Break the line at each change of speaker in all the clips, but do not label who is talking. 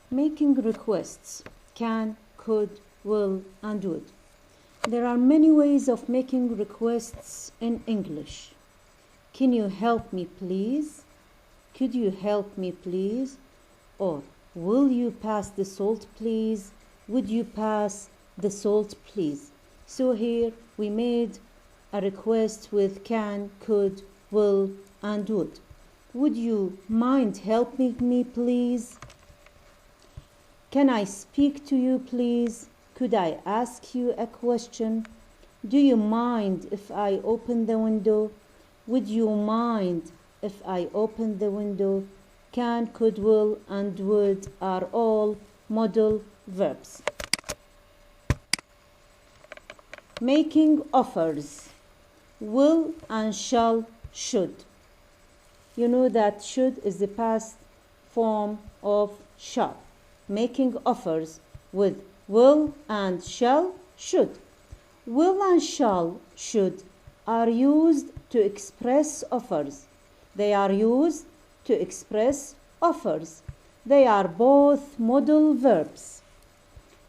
Making requests: can, could, will, and would. There are many ways of making requests in English. Can you help me please? Could you help me please? Or will you pass the salt please? Would you pass the salt please? So here we made a request with can, could, will, and would. Would you mind helping me please? Can I speak to you please? Could I ask you a question? Do you mind if I open the window? Would you mind if I open the window? Can, could, will, and would are all modal verbs. Making offers: will and shall, should. You know that should is the past form of shall. Making offers with will and shall, should. Will and shall, should are used to express offers. They are used to express offers. They are both modal verbs.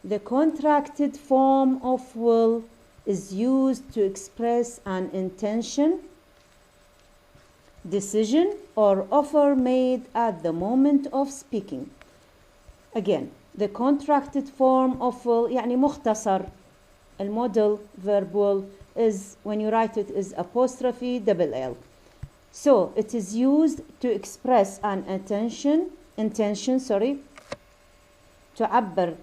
The contracted form of will is used to express an intention, decision, or offer made at the moment of speaking. Again, the contracted form of will, يعني مختصر, المodal verb will is, when you write it, is apostrophe double L. So it is used to express an intention, تعبر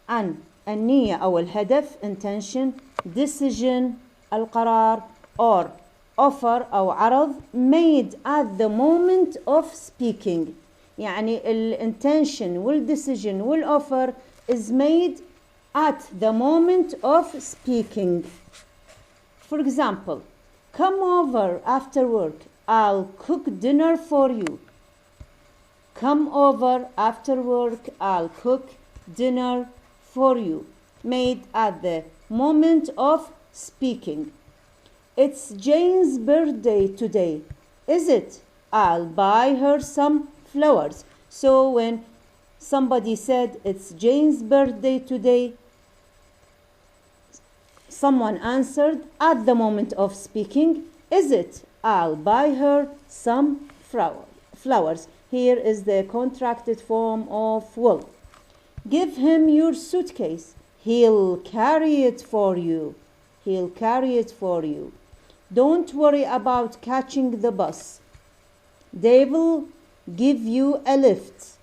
عن النية أو الهدف, intention, decision, القرار, or offer أو عرض made at the moment of speaking. يعني intention decision offer is made at the moment of speaking. For example, come over after work. I'll cook dinner for you. Come over after work. I'll cook dinner for you. Made at the moment of speaking. It's Jane's birthday today, is it? I'll buy her some flowers. So when somebody said it's Jane's birthday today, someone answered at the moment of speaking, is it? I'll buy her some flowers. Here is the contracted form of will. Give him your suitcase. He'll carry it for you. He'll carry it for you. Don't worry about catching the bus. They will give you a lift.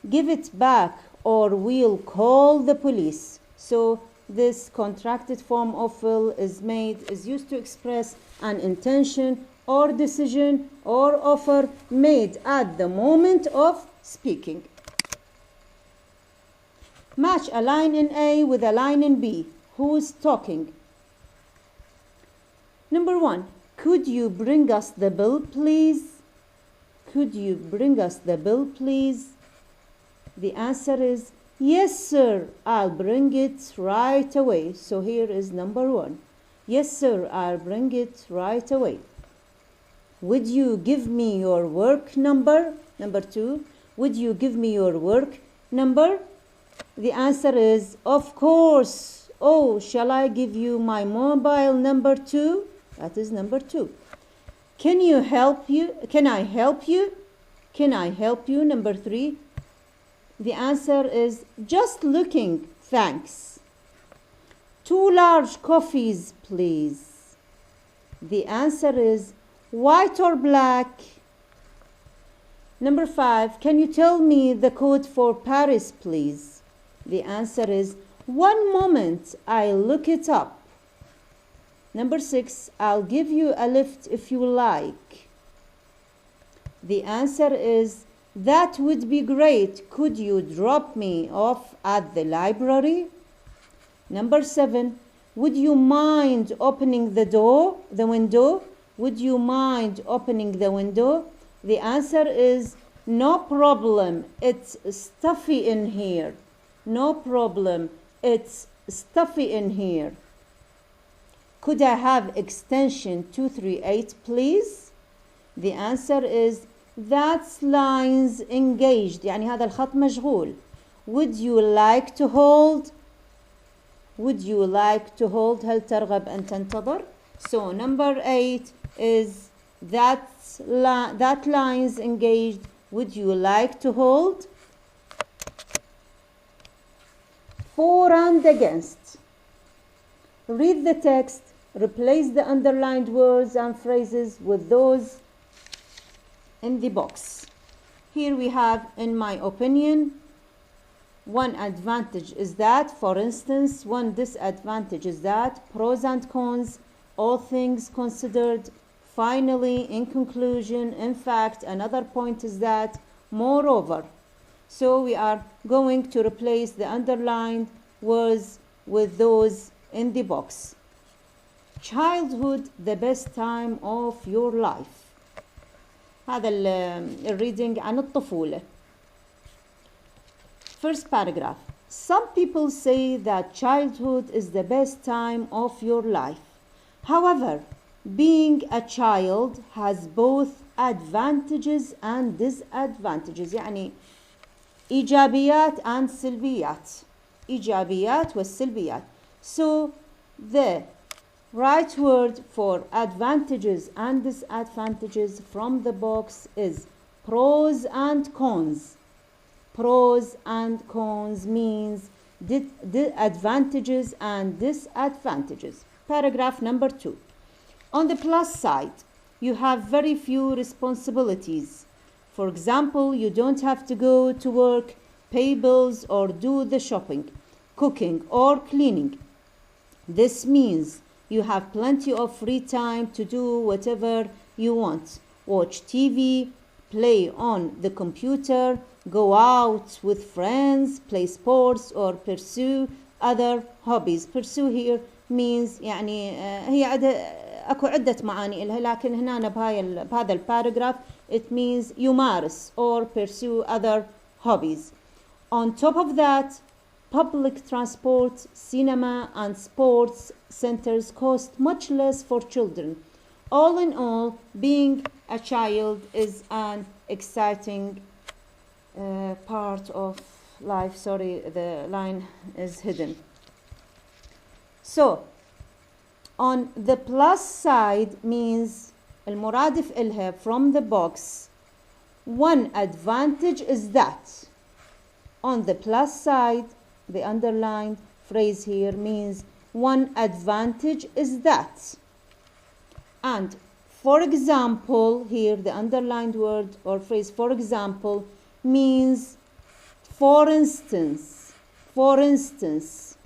Give it back or we'll call the police. So this contracted form of will is used to express an intention or decision or offer made at the moment of speaking. Match a line in A with a line in B. Who is talking? Number 1. Could you bring us the bill, please? Could you bring us the bill, please? The answer is yes, sir. I'll bring it right away. So here is number 1. Yes, sir. I'll bring it right away. Would you give me your work number? Number 2. Would you give me your work number? The answer is of course. Oh, shall I give you my mobile number too? That is number 2. Can I help you? Can I help you? Number 3. The answer is just looking, thanks. 2 large coffees, please. The answer is white or black. Number 5. Can you tell me the code for Paris, please? The answer is one moment, I'll look it up. Number 6. I'll give you a lift if you like. The answer is that would be great. Could you drop me off at the library? Number 7. Would you mind opening the window? Would you mind opening the window? The answer is no problem. It's stuffy in here. No problem. It's stuffy in here. Could I have extension 238, please? The answer is that's lines engaged. يعني هذا الخط مشغول. would you like to hold? Would you like to hold? هل ترغب أن تنتظر? So number 8 is that lines engaged. Would you like to hold? For and against. Read the text. Replace the underlined words and phrases with those in the box. Here we have, in my opinion, one advantage is that, for instance, one disadvantage is that, pros and cons, all things considered, finally, in conclusion, in fact, another point is that, moreover. So we are going to replace the underlined words with those in the box. Childhood, the best time of your life. هذا الريدنج عن الطفولة. First paragraph. Some people say that childhood is the best time of your life. However, being a child has both advantages and disadvantages. يعني إيجابيات and سلبيات. إيجابيات والسلبيات. So the right word for advantages and disadvantages from the box is pros and cons. Pros and cons means the advantages and disadvantages. Paragraph number 2. On the plus side, you have very few responsibilities. For example, you don't have to go to work, pay bills, or do the shopping, cooking, or cleaning. This means you have plenty of free time to do whatever you want. Watch TV, play on the computer, go out with friends, play sports, or pursue other hobbies. Pursue here means يعني هي اكو عدة معاني لها، لكن هنا بهذا الباراجراف it means يمارس or pursue other hobbies. On top of that, public transport, cinema, and sports centers cost much less for children. All in all, being a child is an exciting part of life. Sorry, the line is hidden. So, on the plus side means المرادف إلها from the box. One advantage is that. On the plus side, the underlined phrase here means one advantage is that. And for example, here the underlined word or phrase for example means for instance. For instance.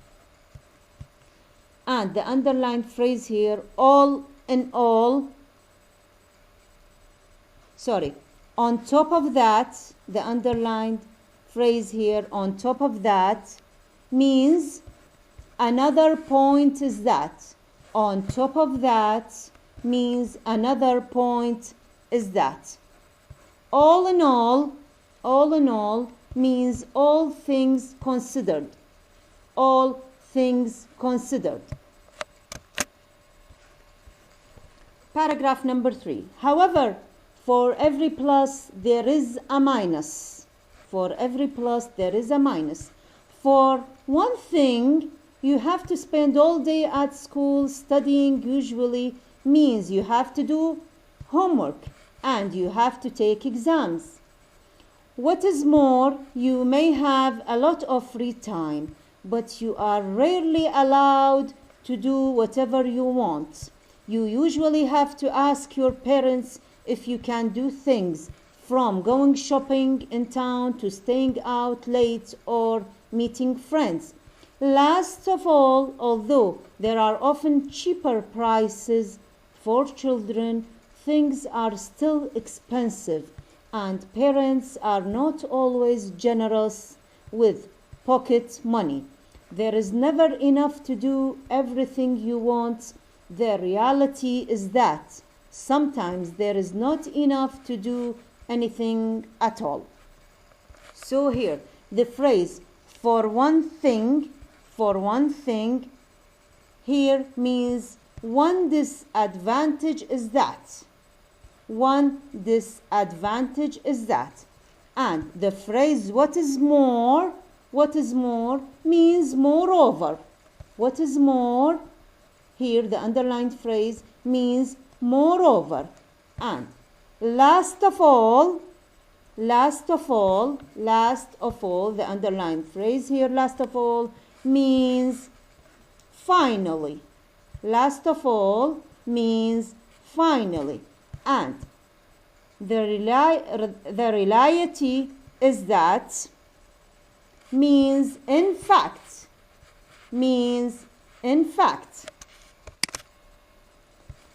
And the underlined phrase here, all in all. Sorry. On top of that, the underlined phrase here, on top of that, means another point is that. On top of that means another point is that. All in all means all things considered. All things considered. Paragraph number 3. However, for every plus there is a minus. For every plus there is a minus. For one thing, you have to spend all day at school studying usually means you have to do homework and you have to take exams. What is more, you may have a lot of free time, but you are rarely allowed to do whatever you want. You usually have to ask your parents if you can do things, from going shopping in town to staying out late or meeting friends. Last of all, although there are often cheaper prices for children, things are still expensive and parents are not always generous with pocket money. There is never enough to do everything you want. The reality is that sometimes there is not enough to do anything at all. So here, the phrase for one thing here means one disadvantage is that. One disadvantage is that. And the phrase what is more What is more means moreover. What is more, here the underlined phrase means moreover. And last of all, the underlined phrase here, last of all, means finally. Last of all means finally. And the reality is that means in fact.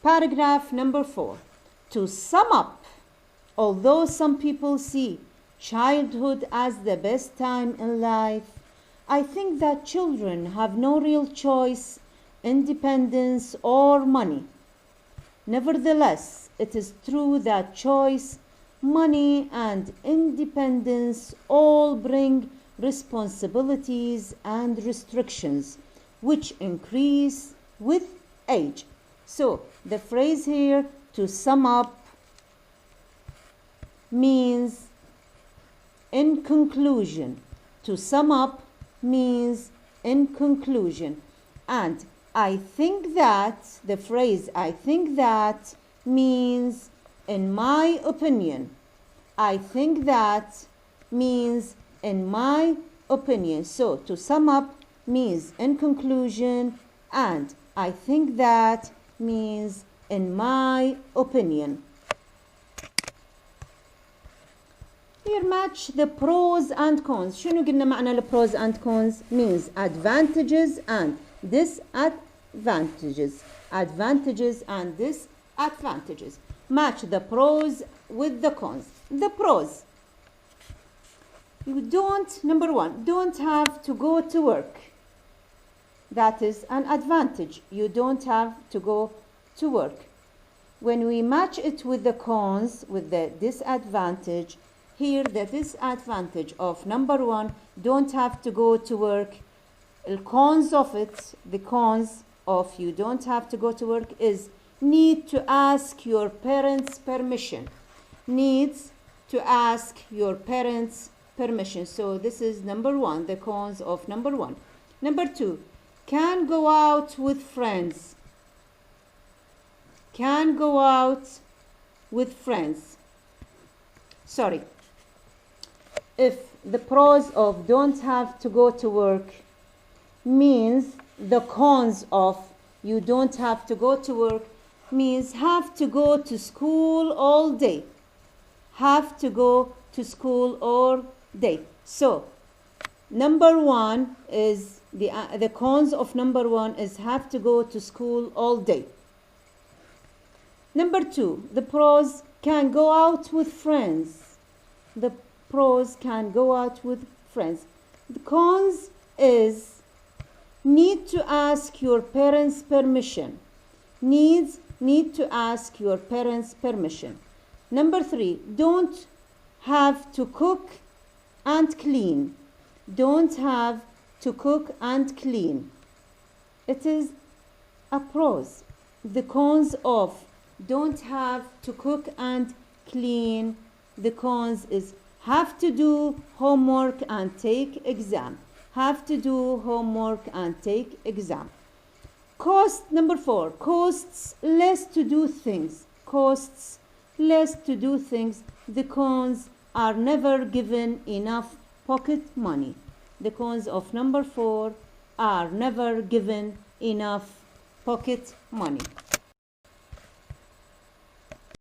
Paragraph number 4. To sum up, although some people see childhood as the best time in life, I think that children have no real choice, independence, or money. Nevertheless, it is true that choice, money, and independence all bring responsibilities and restrictions which increase with age. So, the phrase here, to sum up, means in conclusion. To sum up means in conclusion. And I think that, the phrase I think that means in my opinion. I think that means in my opinion. So to sum up means in conclusion, and I think that means in my opinion. Here match the pros and cons. شنو قلنا معنى البروز and cons؟ means advantages and disadvantages. Advantages and disadvantages. Match the pros with the cons. The pros. You don't, number one, don't have to go to work. That is an advantage. You don't have to go to work. When we match it with the cons, with the disadvantage, here the disadvantage of number one, don't have to go to work. The cons of it, the cons of you don't have to go to work is need to ask your parents' permission. Needs to ask your parents' permission. So this is number one, the cons of number one. Number two, can go out with friends. Can go out with friends. Sorry. If the pros of don't have to go to work means the cons of you don't have to go to work means have to go to school all day. Have to go to school all day. So number one is the cons of number one is have to go to school all day. Number two, the pros can go out with friends. The pros can go out with friends. The cons is need to ask your parents' permission. Need to ask your parents' permission. Number three, don't have to cook and clean. Don't have to cook and clean. It is a pros. The cons of don't have to cook and clean. The cons is have to do homework and take exam. Have to do homework and take exam. Cost number four, costs less to do things. Costs less to do things. The cons are never given enough pocket money. The cons of number four are never given enough pocket money.